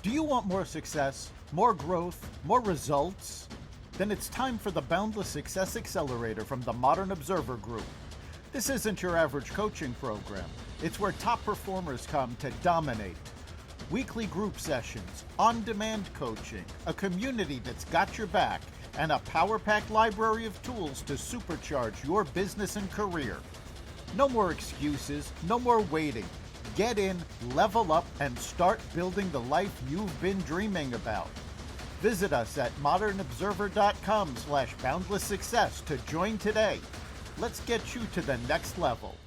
Do you want more success, more growth, more results? Then it's time for the Boundless Success Accelerator from the Modern Observer Group. This isn't your average coaching program. It's where top performers come to dominate. Weekly group sessions, on-demand coaching, a community that's got your back, and a power-packed library of tools to supercharge your business and career. No more excuses, no more waiting. Get in, level up, and start building the life you've been dreaming about. Visit us at modernobserver.com/boundless success to join today. Let's get you to the next level.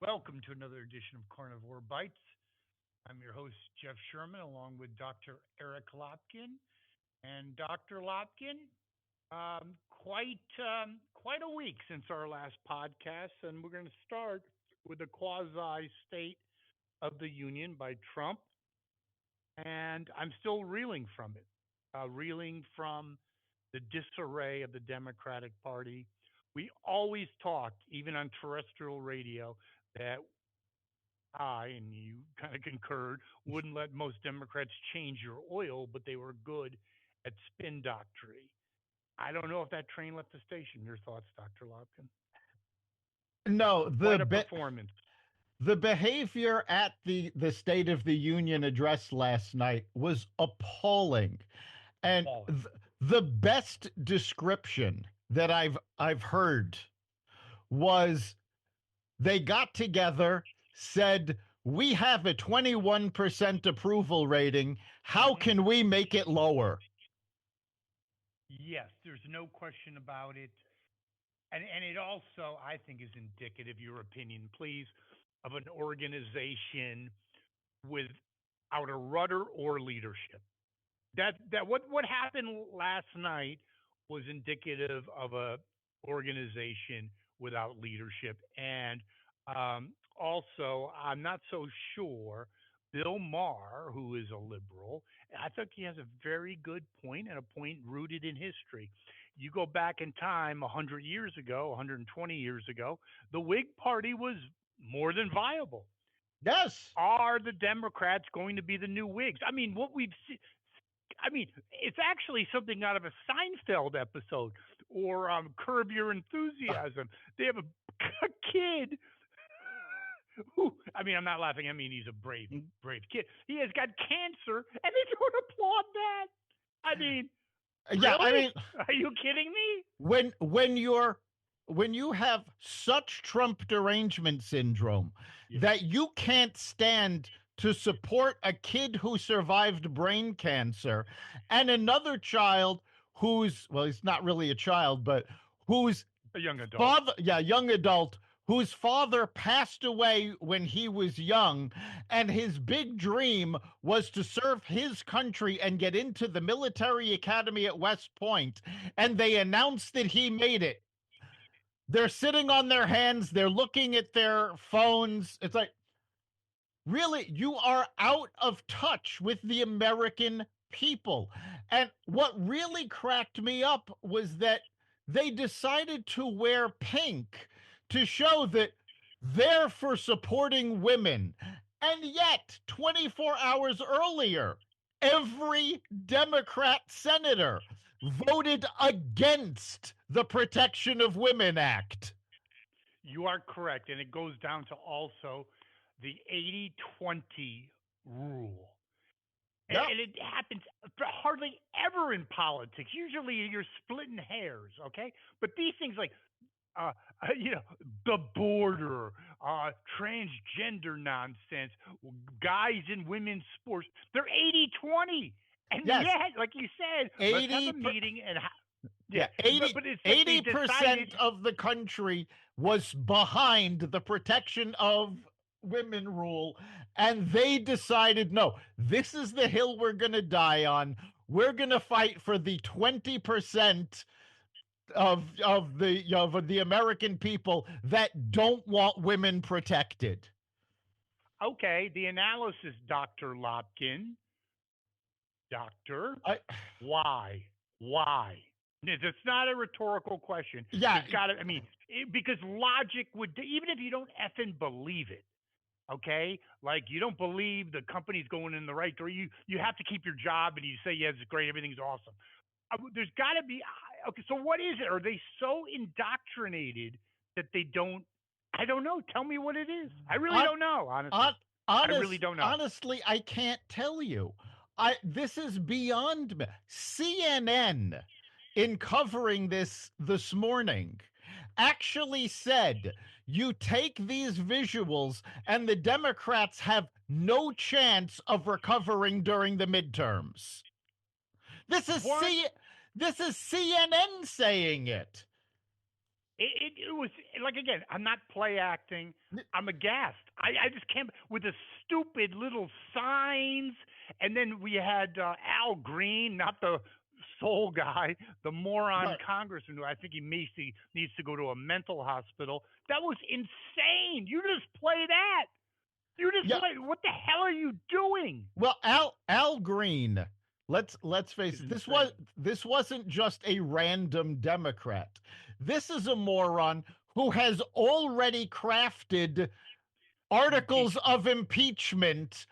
Welcome to another edition of Carnivore Bites. I'm your host, Jeff Sherman, along with Dr. Eric Lopkin. And Dr. Lopkin, quite a week since our last podcast, and we're going to start with a quasi State of the Union by Trump. And I'm still reeling from it, reeling from the disarray of the Democratic Party. We always talked, even on terrestrial radio, that I, and you kind of concurred, wouldn't let most Democrats change your oil, but they were good at spin doctory. I don't know if that train left the station. Your thoughts, Dr. Lopkin? No, Quite a performance. The behavior at the State of the Union address last night was appalling. And the best description that I've heard was they got together, said, "We have a 21% approval rating. How can we make it lower?" Yes, there's no question about it. And it also, I think, is indicative, your opinion, please, of an organization without a rudder or leadership. That what happened last night was indicative of a organization without leadership. And also, I'm not so sure Bill Maher, who is a liberal, I think he has a very good point, and a point rooted in history. You go back in time 100 years ago, 120 years ago, the Whig Party was more than viable. Yes. Are the Democrats going to be the new Whigs? I mean, what we've seen, I mean, it's actually something out of a Seinfeld episode or Curb Your Enthusiasm. They have a kid who, I mean, I'm not laughing. I mean, he's a brave kid. He has got cancer, and they don't applaud that. I mean, yeah, really? I mean, are you kidding me? When you have such Trump derangement syndrome that you can't stand to support a kid who survived brain cancer and another child who's, well, he's not really a child, but who's a young adult. Young adult, whose father passed away when he was young, and his big dream was to serve his country and get into the military academy at West Point, and they announced that he made it. They're sitting on their hands, they're looking at their phones. It's like, really, you are out of touch with the American people. And what really cracked me up was that they decided to wear pink to show that they're for supporting women. And yet, 24 hours earlier, every Democrat senator voted against the Protection of Women Act. You are correct. And it goes down to also the 80-20 rule. Yep. And it happens hardly ever in politics. Usually you're splitting hairs, okay? But these things like, the border, transgender nonsense, guys in women's sports, they're 80-20. And yet, like you said, let's have a meeting and... 80% of the country was behind the Protection of Women rule, and they decided, no, this is the hill we're going to die on. We're going to fight for the 20% of the American people that don't want women protected. Okay, the analysis, Dr. Lopkin. Doctor, I, why? Why? It's not a rhetorical question. yeah, There's got to, I mean, because logic would, even if you don't effing believe it, okay? Like you don't believe the company's going in the right direction. You have to keep your job, and you say, yes, it's great, everything's awesome. There's got to be, okay. So what is it? Are they so indoctrinated that they don't? I don't know. Tell me what it is. I really on, don't know. Honestly, on, I really don't know. honestly, I can't tell you. This is beyond me. CNN, in covering this morning, actually said you take these visuals and the Democrats have no chance of recovering during the midterms. This is What? this is CNN saying it. It was like, again, I'm not play acting. I'm aghast. I just can't, with the stupid little signs. And then we had Al Green, not the soul guy, the moron Right. congressman who I think he needs to go to a mental hospital. That was insane. You just play that. You just Yeah. play. What the hell are you doing? Well, Al Green, let's face It's it, insane. this wasn't just a random Democrat. This is a moron who has already crafted articles Impeachment. of impeachment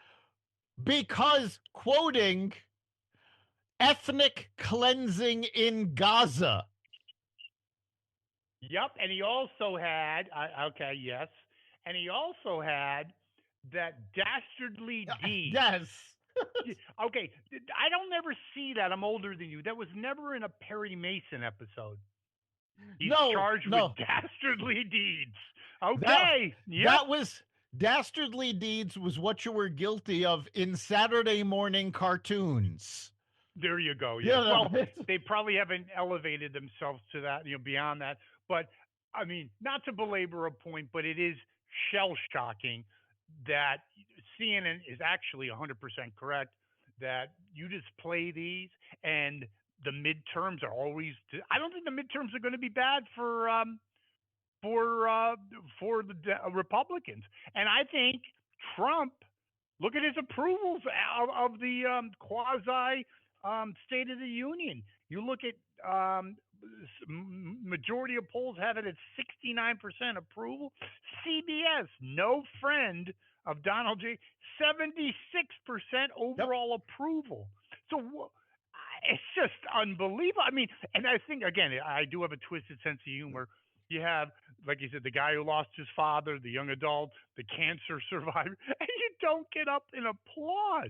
because, quoting, ethnic cleansing in Gaza. Yep, and he also had okay, yes, and he also had that dastardly deed. Yes. Okay, I don't ever see that. I'm older than you. That was never in a Perry Mason episode. He's No, charged with no. dastardly deeds. That Okay, yep. that was dastardly deeds was what you were guilty of in Saturday morning cartoons. There you go. You Yes. know, Well, they probably haven't elevated themselves to that, beyond that. But I mean, not to belabor a point, but it is shell shocking that CNN is actually 100% correct that you just play these and the midterms are always. I don't think the midterms are going to be bad for uh, for the Republicans, and I think Trump. Look at his approvals of the quasi State of the Union. You look at majority of polls have it at 69% approval. CBS, no friend of Donald J, 76% yep. overall approval. So it's just unbelievable. I mean, and I think, again, I do have a twisted sense of humor. You have, like you said, the guy who lost his father, the young adult, the cancer survivor, and you don't get up and applaud.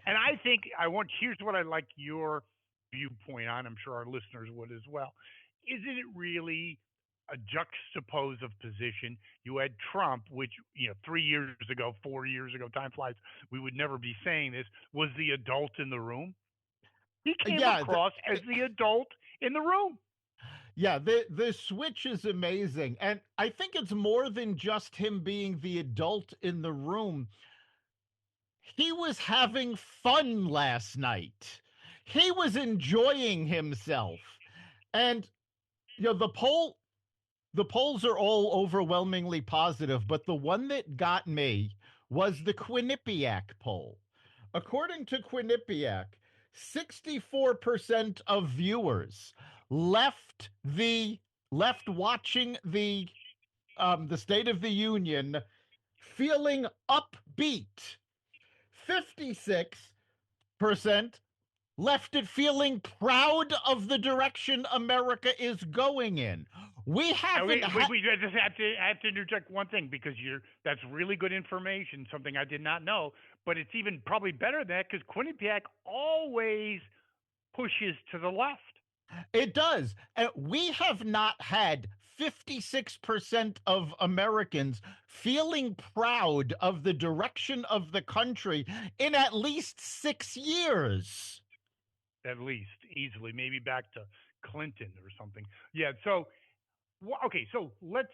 And I think here's what I like your viewpoint on. I'm sure our listeners would as well. Isn't it really a juxtapose of position? You had Trump, which 3 years ago, 4 years ago, time flies. We would never be saying this. Was the adult in the room? He came Yeah, across as the adult in the room. yeah, the switch is amazing. And I think it's more than just him being the adult in the room. He was having fun last night. He was enjoying himself. And the polls are all overwhelmingly positive, but the one that got me was the Quinnipiac poll. According to Quinnipiac, 64% of viewers left the left watching the State of the Union feeling upbeat. 56% left it feeling proud of the direction America is going in. We haven't Okay, had. wait. I have to interject one thing because that's really good information, something I did not know. But it's even probably better than that because Quinnipiac always pushes to the left. It does. We have not had 56% of Americans feeling proud of the direction of the country in at least 6 years. At least easily, maybe back to Clinton or something. Yeah. So okay, so let's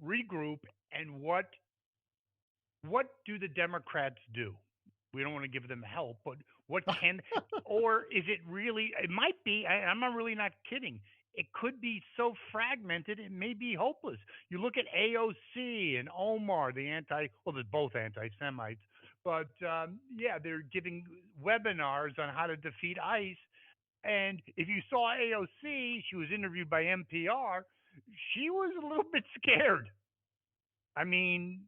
regroup and what do the Democrats do? We don't want to give them help, but what can or is it really? It might be. I'm not really not kidding. it could be so fragmented it may be hopeless. You look at AOC and Omar, they're both anti-Semites, but yeah, they're giving webinars on how to defeat ICE. And if you saw AOC, she was interviewed by NPR. She was a little bit scared. I mean,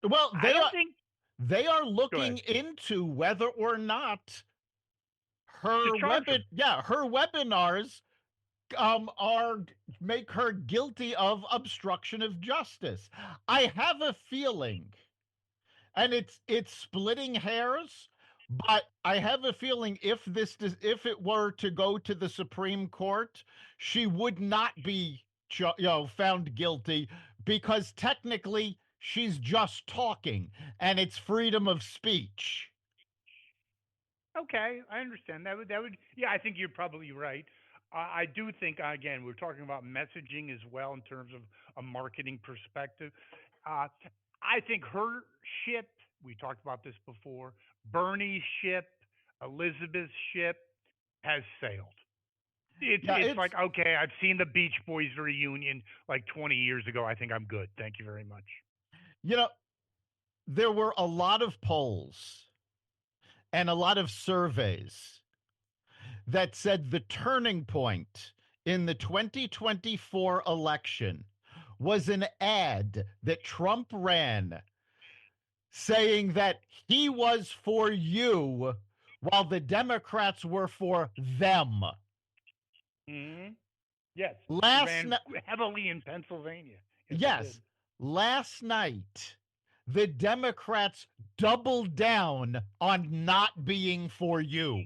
Well, I don't think. they are Go ahead. looking into whether or not To her charge him. her webinars are make her guilty of obstruction of justice. I have a feeling, and it's splitting hairs, but I have a feeling if it were to go to the Supreme Court, she would not be found guilty, because technically she's just talking and it's freedom of speech. Okay, I understand. That would. Yeah, I think you're probably right. I do think again we're talking about messaging as well in terms of a marketing perspective. Uh, I think her ship. We talked about this before. Bernie's ship, Elizabeth's ship, has sailed. Yeah, It's it's like okay, I've seen the Beach Boys reunion like 20 years ago. I think I'm good. Thank you very much. you know there were a lot of polls and a lot of surveys that said the turning point in the 2024 election was an ad that Trump ran saying that he was for you while the Democrats were for them. Hmm. Yes, he Last ran night, heavily in Pennsylvania. Yes, he did. yes, last night, the Democrats doubled down on not being for you.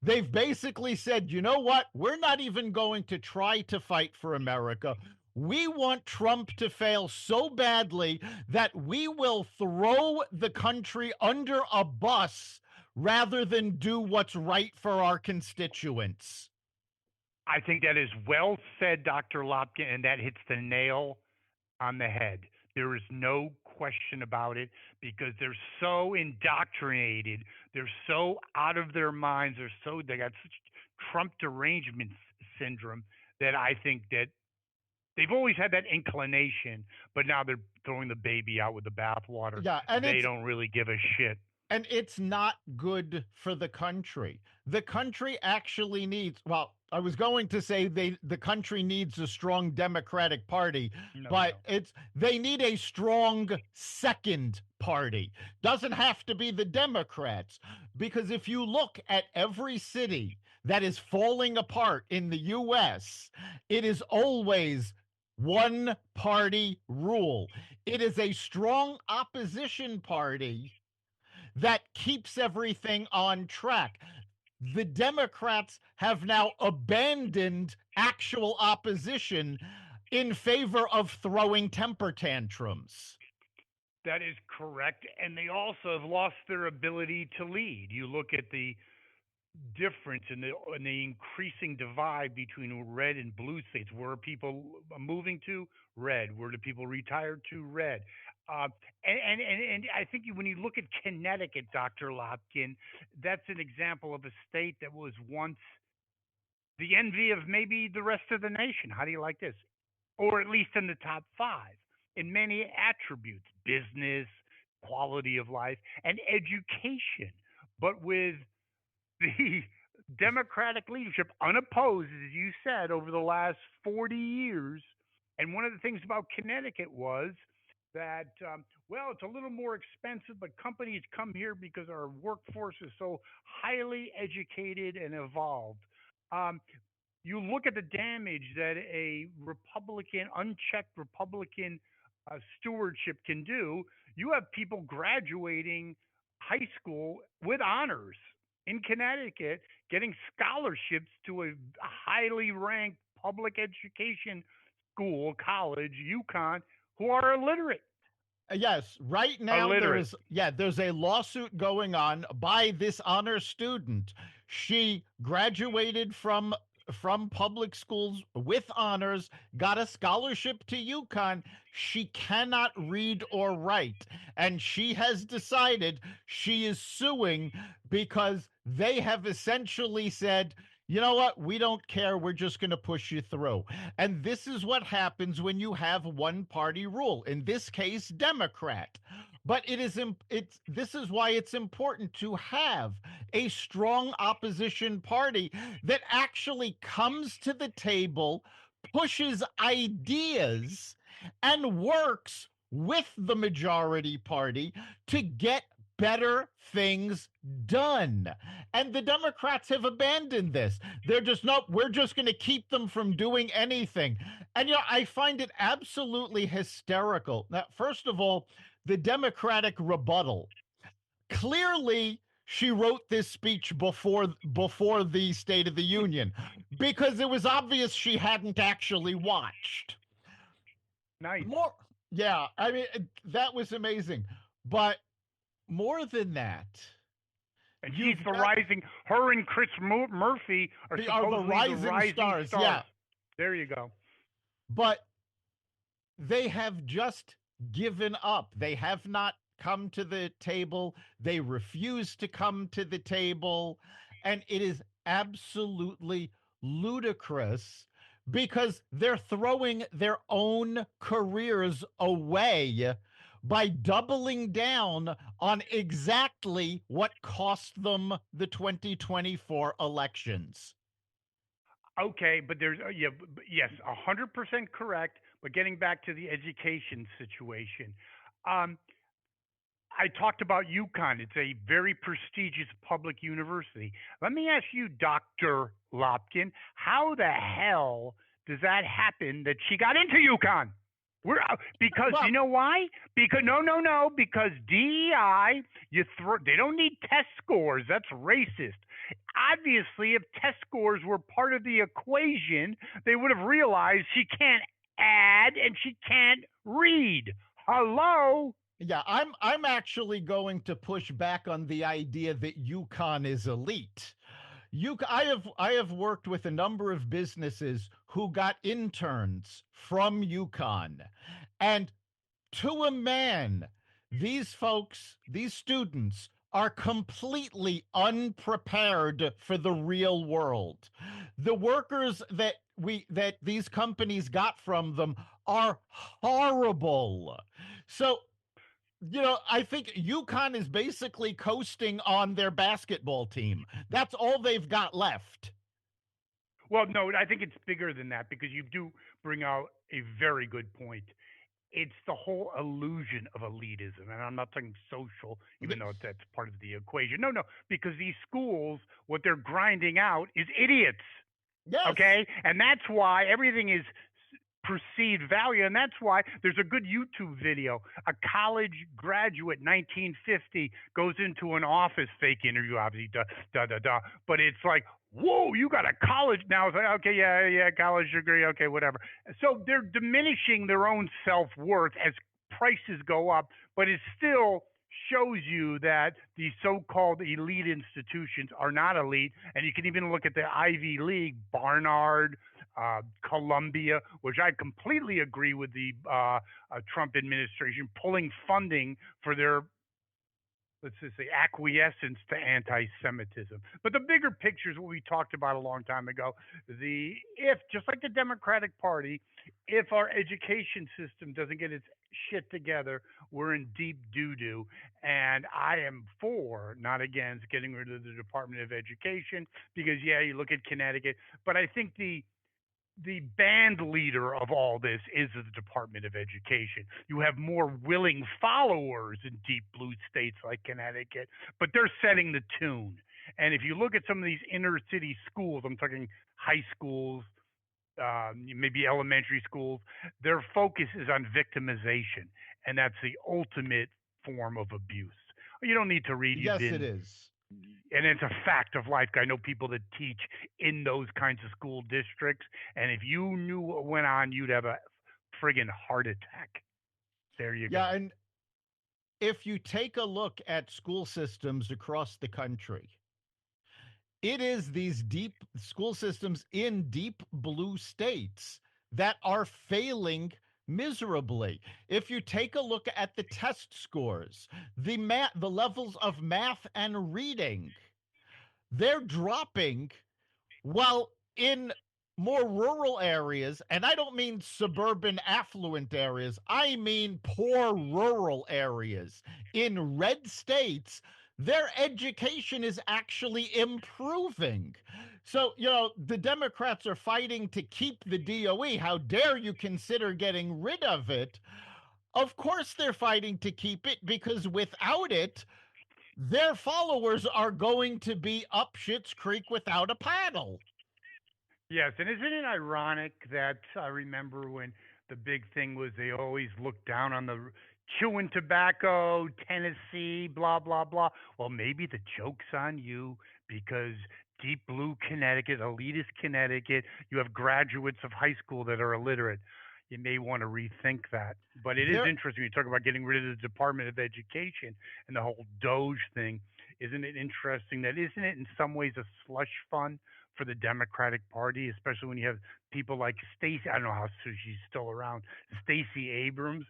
They've basically said, you know what? We're not even going to try to fight for America. We want Trump to fail so badly that we will throw the country under a bus rather than do what's right for our constituents. I think that is well said, Dr. Lopkin, and that hits the nail on the head. There is no question about it because they're so indoctrinated. They're so out of their minds. They got such Trump derangement syndrome that I think that they've always had that inclination, but now they're throwing the baby out with the bathwater. Yeah, They don't really give a shit. and it's not good for the country. The country actually needs, well, I was going to say the country needs a strong Democratic Party, No, but no. they need a strong second party. Doesn't have to be the Democrats, because if you look at every city that is falling apart in the US, it is always one party rule. It is a strong opposition party that keeps everything on track. The Democrats have now abandoned actual opposition in favor of throwing temper tantrums. That is correct. And they also have lost their ability to lead. You look at the difference in the increasing divide between red and blue states. Where are people moving to? Red. Where do people retire to? Red. Uh, and I think when you look at Connecticut, Dr. Lopkin, that's an example of a state that was once the envy of maybe the rest of the nation. How do you like this? Or at least in the top five in many attributes business, quality of life, and education. But with the Democratic leadership unopposed, as you said, over the last 40 years. And one of the things about Connecticut was that, well, it's a little more expensive, but companies come here because our workforce is so highly educated and evolved. Um, you look at the damage that a Republican, unchecked Republican stewardship can do. You have people graduating high school with honors in Connecticut, getting scholarships to a highly ranked public education school, college, UConn, who are illiterate. Yes, right now Illiterate. there's a lawsuit going on by this honor student. She graduated from public schools with honors, got a scholarship to UConn. She cannot read or write, and she has decided she is suing because they have essentially said you know what? We don't care. We're just going to push you through. And this is what happens when you have one party rule. In this case, Democrat. But it's this is why it's important to have a strong opposition party that actually comes to the table, pushes ideas, and works with the majority party to get better things done. And the Democrats have abandoned this. They're just, nope, we're just going to keep them from doing anything. And, I find it absolutely hysterical. Now, first of all, the Democratic rebuttal. Clearly, she wrote this speech before the State of the Union because it was obvious she hadn't actually watched. Nice. More, yeah, I mean, that was amazing. But more than that, And she's you've the got rising. Her and Chris Murphy are the supposedly the rising rising stars. stars. Yeah, There you go. but they have just given up. They have not come to the table. They refuse to come to the table. And it is absolutely ludicrous because they're throwing their own careers away by doubling down on exactly what cost them the 2024 elections. Okay, but there's yes, 100% correct. But getting back to the education situation, um, I talked about UConn. It's a very prestigious public university. Let me ask you, Dr. Lopkin, how the hell does that happen that she got into UConn? Because you Well, know why? Because no, because DEI, they don't need test scores. That's racist. Obviously, if test scores were part of the equation, they would have realized she can't add and she can't read. Hello? yeah, I'm actually going to push back on the idea that UConn is elite. I have worked with a number of businesses who got interns from UConn, and to a man, these students are completely unprepared for the real world. The workers that these companies got from them are horrible. So, I think UConn is basically coasting on their basketball team. That's all they've got left. Well, no, I think it's bigger than that because you do bring out a very good point. It's the whole illusion of elitism. And I'm not talking social, even though that's part of the equation. No, because these schools, what they're grinding out is idiots. Yes. Okay. And that's why everything is perceived value. And that's why there's a good YouTube video. A college graduate, 1950, goes into an office, fake interview, obviously, da. But it's like, whoa, you got a college now. It's like, okay, yeah, college degree, okay, whatever. So they're diminishing their own self worth as prices go up, but it still shows you that these so-called elite institutions are not elite. And you can even look at the Ivy League, Barnard, Columbia, which I completely agree with the Trump administration pulling funding for their, let's just say, acquiescence to anti-Semitism. But the bigger picture is what we talked about a long time ago. If just like the Democratic Party, if our education system doesn't get its shit together, we're in deep doo doo. And I am for, not against, getting rid of the Department of Education because yeah, you look at Connecticut, but I think the band leader of all this is the Department of Education. You have more willing followers in deep blue states like Connecticut, but they're setting the tune. And if you look at some of these inner city schools, I'm talking high schools, maybe elementary schools, their focus is on victimization. And that's the ultimate form of abuse. You don't need to read. You've Yes, it been, is. and it's a fact of life. I know people that teach in those kinds of school districts, and if you knew what went on, you'd have a friggin' heart attack. There you Yeah, go. and if you take a look at school systems across the country, it is these deep school systems in deep blue states that are failing miserably. If you take a look at the test scores, the levels of math and reading, they're dropping Well, in more rural areas, and I don't mean suburban affluent areas, I mean poor rural areas in red states, their education is actually improving. So, the Democrats are fighting to keep the DOE. How dare you consider getting rid of it? Of course, they're fighting to keep it because without it, their followers are going to be up Schitt's Creek without a paddle. Yes, and isn't it ironic that I remember when the big thing was they always looked down on the chewing tobacco, Tennessee, blah blah blah. Well, maybe the joke's on you because deep blue Connecticut, elitist Connecticut, you have graduates of high school that are illiterate. You may want to rethink that. But it is There interesting when you talk about getting rid of the Department of Education and the whole Doge thing. Isn't it interesting that isn't it in some ways a slush fund for the Democratic Party, especially when you have people like Stacey. I don't know how she's still around. Stacey Abrams,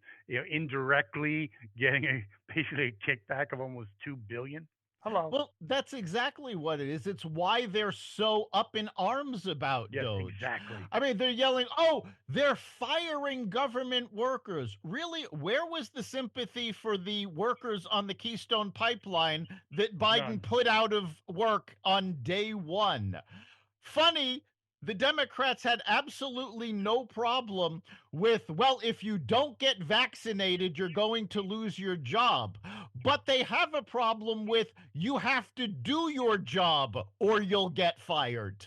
indirectly getting basically a kickback of almost 2 billion. Hello. Well, that's exactly what it is. It's why they're so up in arms about Yes, Doge. exactly. I mean, they're yelling, "Oh, they're firing government workers." Really? Where was the sympathy for the workers on the Keystone pipeline that Biden None. put out of work on day 1? Funny, the Democrats had absolutely no problem with, well, if you don't get vaccinated, you're going to lose your job. But they have a problem with, you have to do your job or you'll get fired.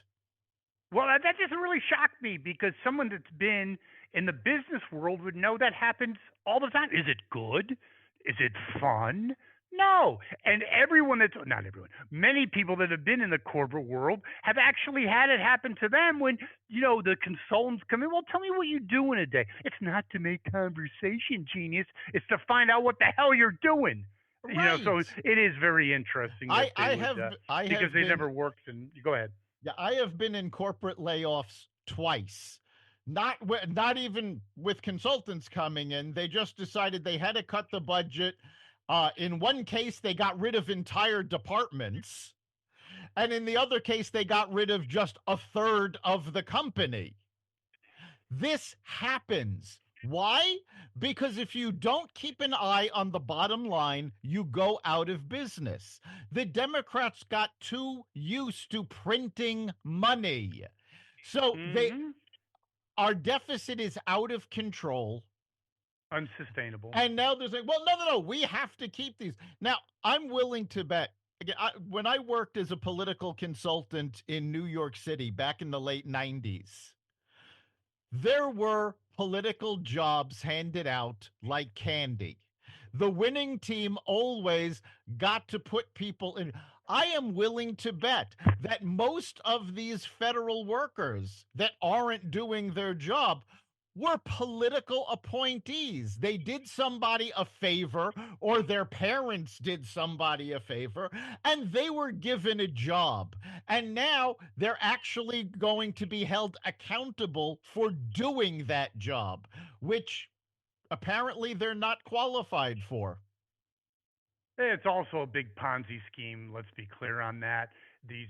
Well, that just really shocked me because someone that's been in the business world would know that happens all the time. Is it good? Is it fun? No. And everyone that's not everyone, many people that have been in the corporate world have actually had it happen to them when, the consultants come in. Well, tell me what you do in a day. It's not to make conversation, genius. It's to find out what the hell you're doing. So Right. it is very interesting that I they I would, have I because have they been never worked. And go ahead. Yeah, I have been in corporate layoffs twice. Not even with consultants coming in. They just decided they had to cut the budget. In one case, they got rid of entire departments, and in the other case, they got rid of just a third of the company. This happens. Why? Because if you don't keep an eye on the bottom line, you go out of business. The Democrats got too used to printing money. So Hmm. our deficit is out of control. Unsustainable. And now they're saying, well, no, no, no, we have to keep these. Now, I'm willing to bet. Again, when I worked as a political consultant in New York City back in the late 90s, there were political jobs handed out like candy. The winning team always got to put people in. I am willing to bet that most of these federal workers that aren't doing their job were political appointees. They did somebody a favor, or their parents did somebody a favor, and they were given a job. And now they're actually going to be held accountable for doing that job, which apparently they're not qualified for. It's also a big Ponzi scheme. Let's be clear on that. The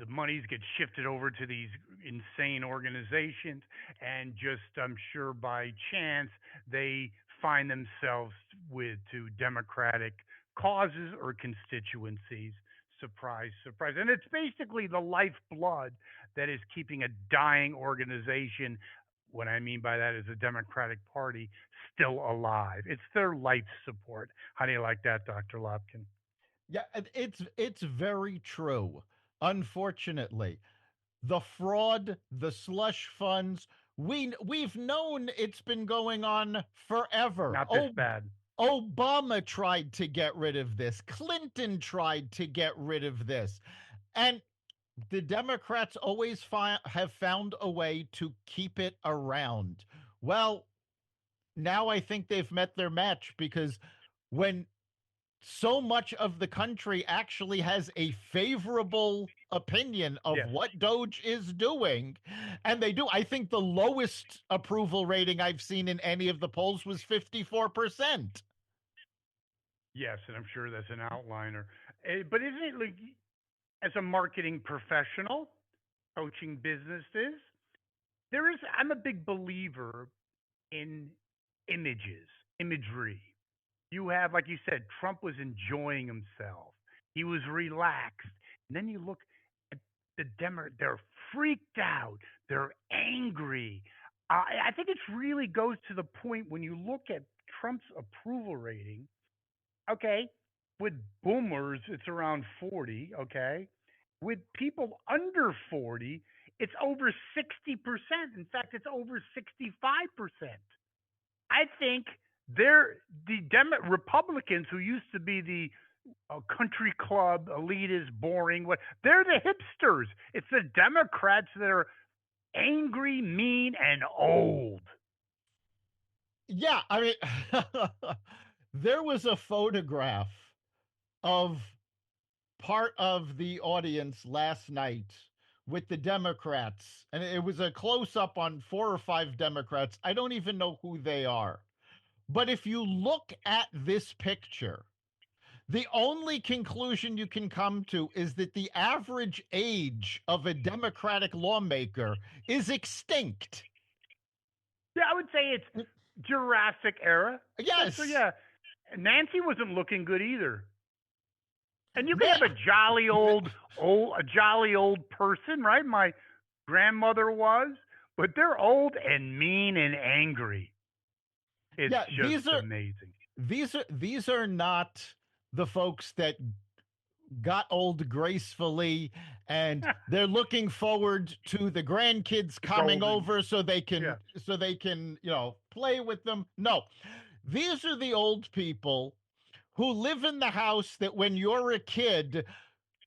monies get shifted over to these insane organizations, and just I'm sure by chance they find themselves with to Democratic causes or constituencies. Surprise, surprise. And it's basically the lifeblood that is keeping a dying organization. What I mean by that is the Democratic Party still alive. It's their life support. How do you like that, Dr. Lopkin? Yeah, it's very true. Unfortunately, the fraud, the slush funds, we've known it's been going on forever. Not this Oh, bad. Obama tried to get rid of this. Clinton tried to get rid of this. And the Democrats always have found a way to keep it around. Well, now I think they've met their match because when so much of the country actually has a favorable opinion of Yes. what Doge is doing, and they do. I think the lowest approval rating I've seen in any of the polls was 54%. Yes, and I'm sure that's an outliner. But isn't it like, as a marketing professional, coaching businesses. I'm a big believer in images, imagery. You have, like you said, Trump was enjoying himself. He was relaxed. And then you look at they're freaked out. They're angry. I think it really goes to the point when you look at Trump's approval rating. Okay, with boomers, it's around 40. Okay, with people under 40, it's over 60%. In fact, it's over 65%. I think Republicans who used to be the country club elitist, boring. What they're the hipsters. It's the Democrats that are angry, mean, and old. Yeah, I mean, there was a photograph of part of the audience last night with the Democrats, and it was a close up on four or five Democrats. I don't even know who they are. But if you look at this picture, the only conclusion you can come to is that the average age of a Democratic lawmaker is extinct. Yeah, I would say it's Jurassic era. So Yes. yeah, Nancy wasn't looking good either. And you can Yeah. have a jolly old person, right? My grandmother was, but they're old and mean and angry. It's Yeah, just amazing. these are not the folks that got old gracefully and they're looking forward to the grandkids The coming golden, over yeah. so they can, play with them. No. These are the old people who live in the house that when you're a kid,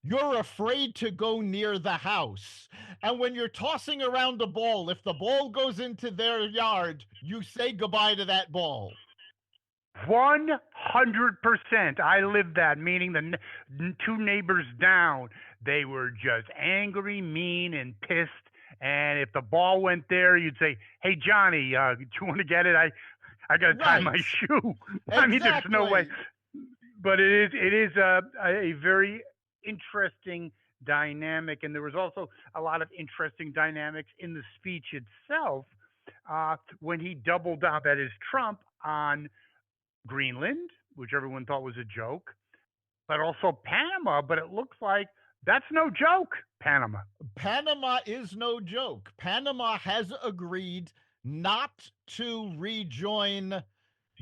you're afraid to go near the house. And when you're tossing around a ball, if the ball goes into their yard, you say goodbye to that ball. 100%. I lived that, meaning two neighbors down, they were just angry, mean, and pissed. And if the ball went there, you'd say, "Hey Johnny, do you want to get it? I got to tie my Right. shoe." I mean, there's no way. Exactly. But it is a very interesting dynamic, and there was also a lot of interesting dynamics in the speech itself when he doubled down, that is Trump, on Greenland, which everyone thought was a joke, but also Panama. But it looks like that's no joke, Panama. Panama is no joke. Panama has agreed not to rejoin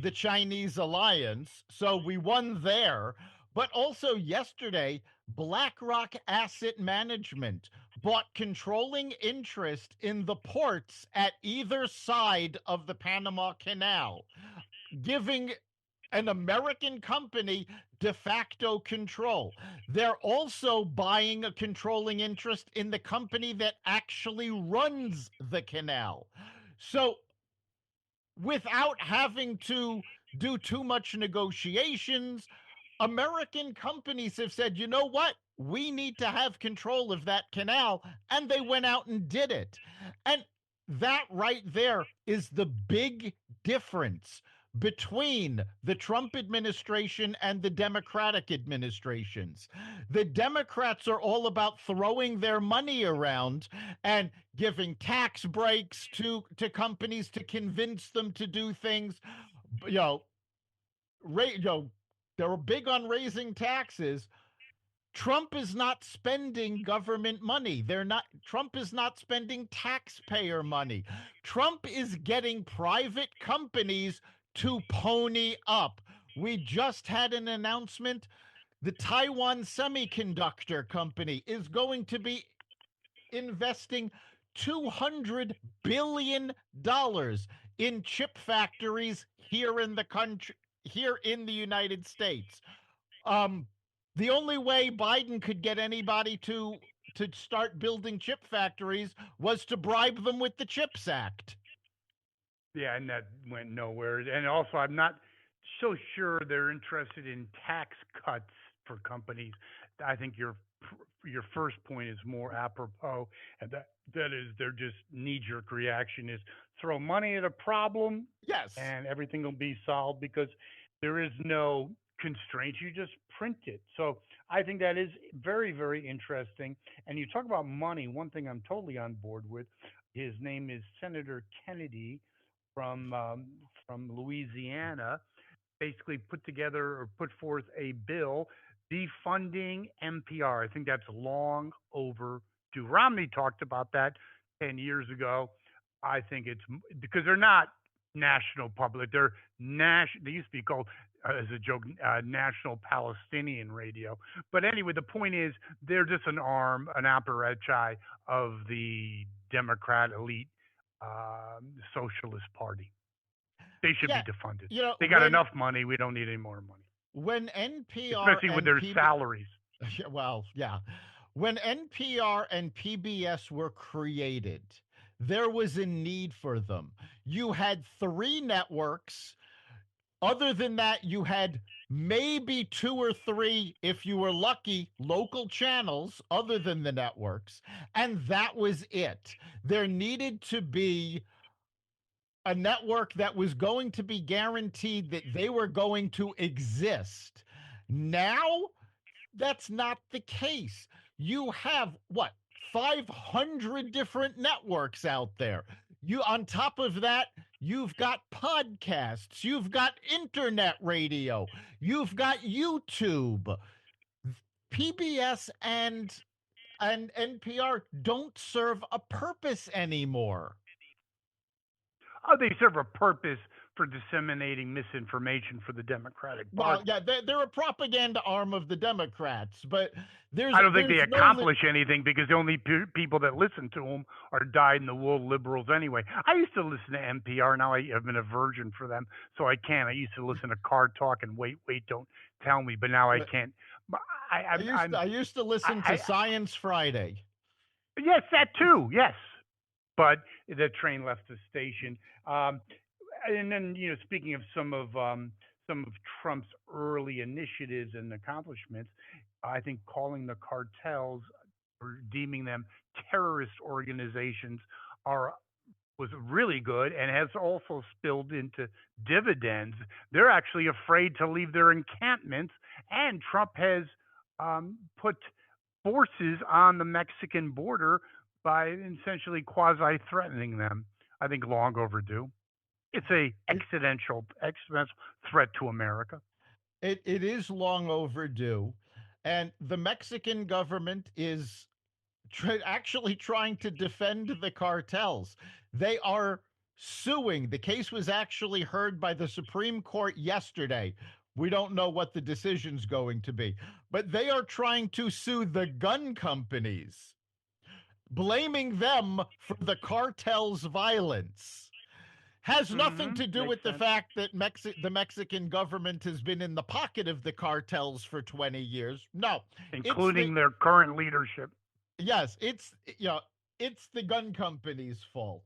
the Chinese alliance. So we won there. But also yesterday, BlackRock Asset Management bought controlling interest in the ports at either side of the Panama Canal, giving an American company de facto control. They're also buying a controlling interest in the company that actually runs the canal. So without having to do too much negotiations, American companies have said, you know what? We need to have control of that canal. And they went out and did it. And that right there is the big difference between the Trump administration and the Democratic administrations. The Democrats are all about throwing their money around and giving tax breaks to companies to convince them to do things. You know, they're big on raising taxes. Trump is not spending government money. Trump is not spending taxpayer money. Trump is getting private companies to pony up. We just had an announcement. The Taiwan Semiconductor Company is going to be investing $200 billion in chip factories here in the country, here in the United States. Um, the only way Biden could get anybody to start building chip factories was to bribe them with the Chips Act. Yeah, and that went nowhere. And also, I'm not so sure they're interested in tax cuts for companies. I think your first point is more apropos, and that is their just knee jerk reaction is throw money at a problem, Yes. and everything will be solved because there is no constraints, you just print it. So I think that is very, very interesting. And you talk about money. One thing I'm totally on board with. His name is Senator Kennedy from um, from Louisiana, basically put together or put forth a bill defunding NPR. I think that's long overdue. Romney talked about that 10 years ago. I think it's because they're not national public. They're national. They used to be called, as a joke, National Palestinian Radio. But anyway, the point is they're just an arm, an apparatchik of the Democrat elite socialist party. They should Yeah, be defunded. you know, They got enough money. We don't need any more money, when NPR especially with and their PB salaries. well, yeah. When NPR and PBS were created, there was a need for them. You had three networks. Other than that, you had maybe two or three, if you were lucky, local channels other than the networks. And that was it. There needed to be a network that was going to be guaranteed that they were going to exist. Now, that's not the case. You have what, 500 different networks out there. You on top of that, you've got podcasts, you've got internet radio, you've got YouTube. PBS and NPR don't serve a purpose anymore. Oh, they serve a purpose for disseminating misinformation for the Democratic Well, Party. yeah, they're a propaganda arm of the Democrats, but there's I don't think they there's no accomplish anything because the only people that listen to them are dyed in the wool liberals anyway. I used to listen to NPR. Now I have an aversion for them, so I can't. I used to listen to Car Talk and Wait, Don't Tell Me, but now I can't. But I used to listen to I Science Friday. yes, that too. Yes, but the train left the station. And then, speaking of some of Trump's early initiatives and accomplishments, I think calling the cartels or deeming them terrorist organizations are was really good and has also spilled into dividends. They're actually afraid to leave their encampments, and Trump has put forces on the Mexican border by essentially quasi threatening them. I think long overdue. It's a It, existential threat to America. it is long overdue, and the Mexican government is actually trying to defend the cartels. They are suing. The case was actually heard by the Supreme Court yesterday. We don't know what the decision's going to be, but they are trying to sue the gun companies, blaming them for the cartel's violence. Has nothing to do Makes with the sense. fact that the Mexican government has been in the pocket of the cartels for 20 years. No, it's the Including their current leadership. yes, it's the gun company's fault.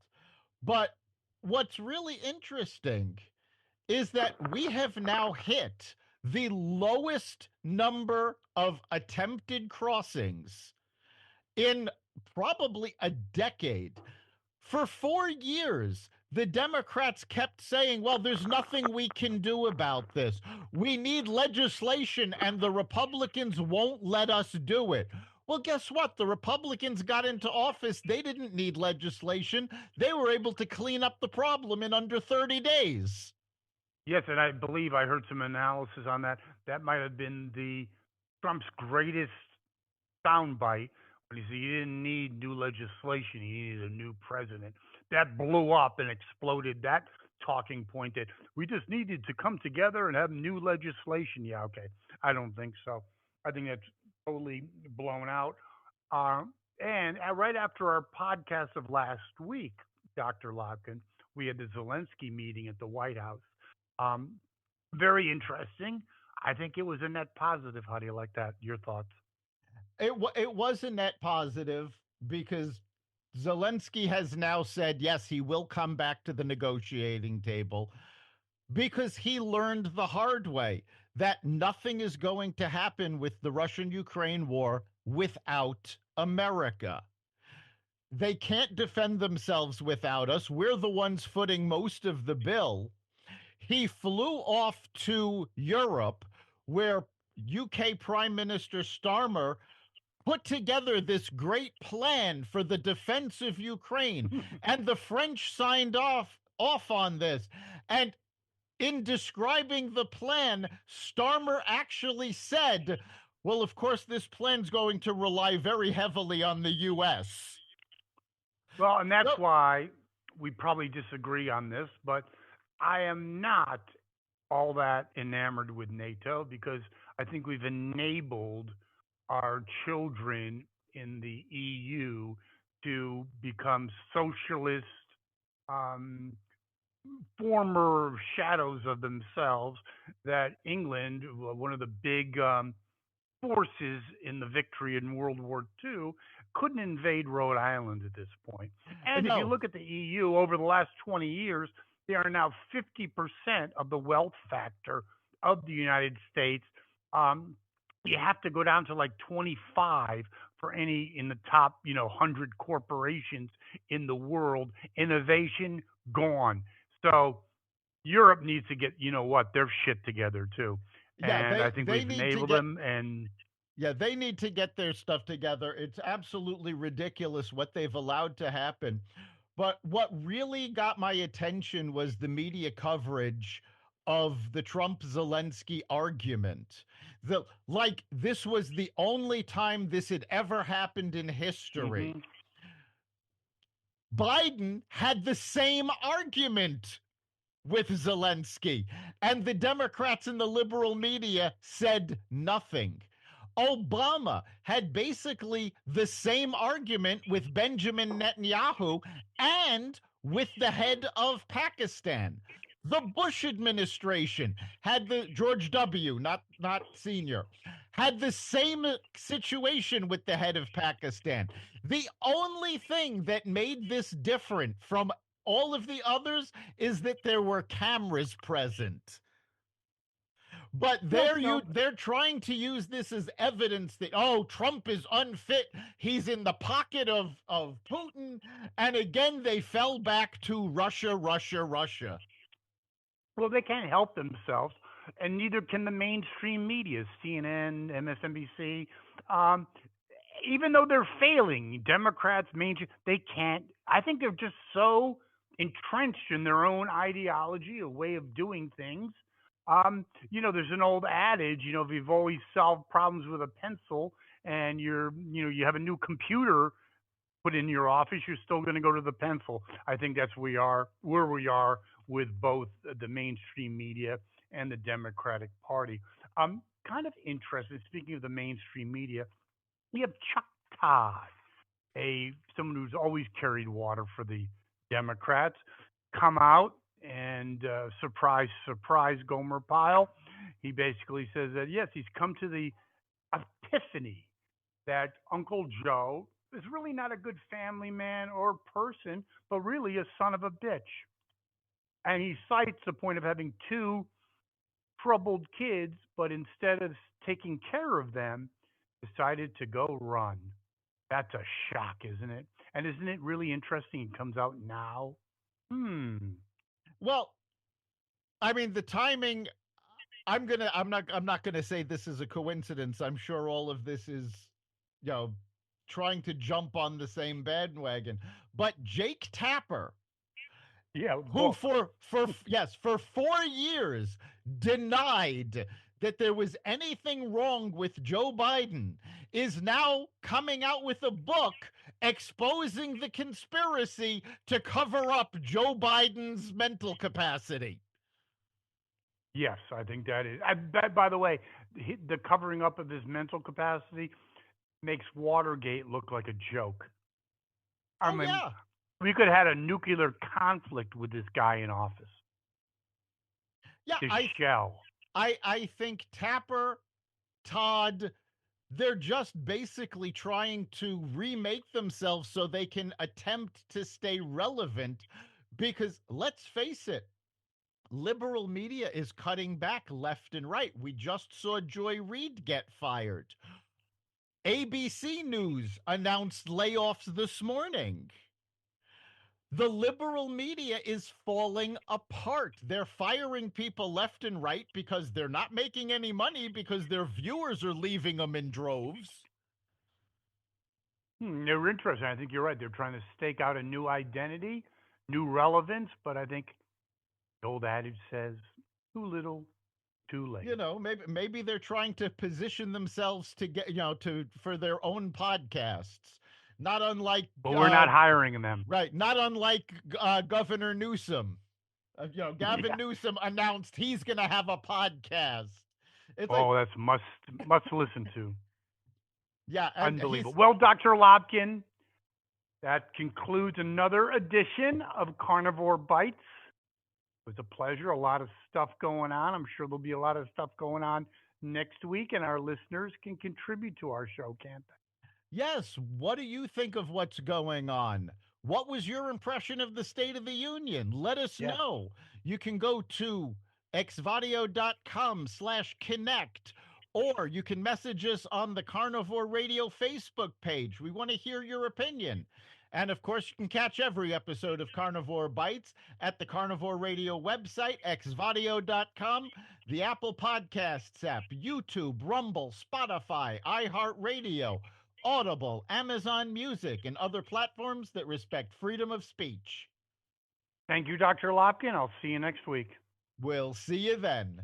But what's really interesting is that we have now hit the lowest number of attempted crossings in probably a decade. For 4 years, the Democrats kept saying, well, there's nothing we can do about this. We need legislation, and the Republicans won't let us do it. Well, guess what? The Republicans got into office. They didn't need legislation. They were able to clean up the problem in under 30 days. Yes, and I believe I heard some analysis on that. That might have been the Trump's greatest soundbite when he said he didn't need new legislation, he needed a new president. That blew up and exploded that talking point that we just needed to come together and have new legislation. Yeah, okay. I don't think so. I think that's totally blown out. And right after our podcast of last week, Dr. Lopkin, we had the Zelensky meeting at the White House. Um, Very interesting. I think it was a net positive. How do you like that? Your thoughts? It was a net positive because Zelensky has now said, yes, he will come back to the negotiating table because he learned the hard way that nothing is going to happen with the Russian Ukraine war without America. They can't defend themselves without us. We're the ones footing most of the bill. He flew off to Europe where UK Prime Minister Starmer put together this great plan for the defense of Ukraine, and the French signed off on this. And in describing the plan, Starmer actually said, well, of course, this plan's going to rely very heavily on the US. Well, and that's So, why we probably disagree on this, but I am not all that enamored with NATO because I think we've enabled our children in the EU to become socialist, um, former shadows of themselves. That England, one of the big forces in the victory in World War II, couldn't invade Rhode Island at this point. And if you no, look at the EU over the last 20 years, they are now 50% of the wealth factor of the United States. Um, you have to go down to like 25 for any in the top, 100 corporations in the world. Innovation gone. So Europe needs to get, their shit together too. yeah, And I they think they we've need to enabled get them. And yeah, they need to get their stuff together. It's absolutely ridiculous what they've allowed to happen. But what really got my attention was the media coverage of the Trump Zelensky argument. Like this was the only time this had ever happened in history. hmm Biden had the same argument with Zelensky, and the Democrats and the liberal media said nothing. Obama had basically the same argument with Benjamin Netanyahu and with the head of Pakistan. The Bush administration had the George W, not senior, had the same situation with the head of Pakistan. The only thing that made this different from all of the others is that there were cameras present. But Nope, nope. they're trying to use this as evidence that, oh, Trump is unfit. He's in the pocket of Putin. And again they fell back to Russia, Russia, Russia. Well, they can't help themselves, and neither can the mainstream media, CNN, MSNBC. Um, Even though they're failing, Democrats, mainstream, they can't. I think they're just so entrenched in their own ideology, a way of doing things. There's an old adage, if you've always solved problems with a pencil and you have a new computer put in your office, you're still going to go to the pencil. I think that's where we are with both the mainstream media and the Democratic Party. Kind of interested. Speaking of the mainstream media, we have Chuck Todd, a someone who's always carried water for the Democrats, come out and surprise, surprise, Gomer Pyle. He basically says that yes, he's come to the epiphany that Uncle Joe is really not a good family man or person, but really a son of a bitch. And he cites the point of having two troubled kids, but instead of taking care of them, decided to go run. That's a shock, isn't it? And isn't it really interesting? It comes out now. Hmm. Well, I mean the timing, I'm not gonna say this is a coincidence. I'm sure all of this is, you know, trying to jump on the same bandwagon. But Jake Tapper, Yeah, who book. for 4 years denied that there was anything wrong with Joe Biden, is now coming out with a book exposing the conspiracy to cover up Joe Biden's mental capacity. Yes, I think that is. By the way, the covering up of his mental capacity makes Watergate look like a joke. I Oh mean, yeah. we could have had a nuclear conflict with this guy in office. Yeah, The shell. I think Tapper, Todd, they're just basically trying to remake themselves so they can attempt to stay relevant, because let's face it, liberal media is cutting back left and right. We just saw Joy Reid get fired. ABC News announced layoffs this morning. The liberal media is falling apart. They're firing people left and right because they're not making any money because their viewers are leaving them in droves. They're interesting. I think you're right. They're trying to stake out a new identity, new relevance, but I think the old adage says, too little, too You late. know, maybe they're trying to position themselves to get, to for their own podcasts. Not unlike But we're not hiring them. right, not unlike Governor Newsom. Gavin Yeah. Newsom announced he's going to have a podcast. It's like, Oh, that's must listen to. yeah, and Unbelievable. he's Well, Dr. Lobkin, that concludes another edition of Carnivore Bites. It was a pleasure. A lot of stuff going on. I'm sure there'll be a lot of stuff going on next week, and our listeners can contribute to our show, can't they? yes. What do you think of what's going on? What was your impression of the State of the Union? Let us Yes. know. You can go to xvadio.com/connect, or you can message us on the Carnivore Radio Facebook page. We want to hear your opinion. And of course, you can catch every episode of Carnivore Bites at the Carnivore Radio website, xvadio.com, the Apple Podcasts app, YouTube, Rumble, Spotify, iHeartRadio, Audible, Amazon Music, and other platforms that respect freedom of speech. Thank you, Dr. Lopkin. I'll see you next week. We'll see you then.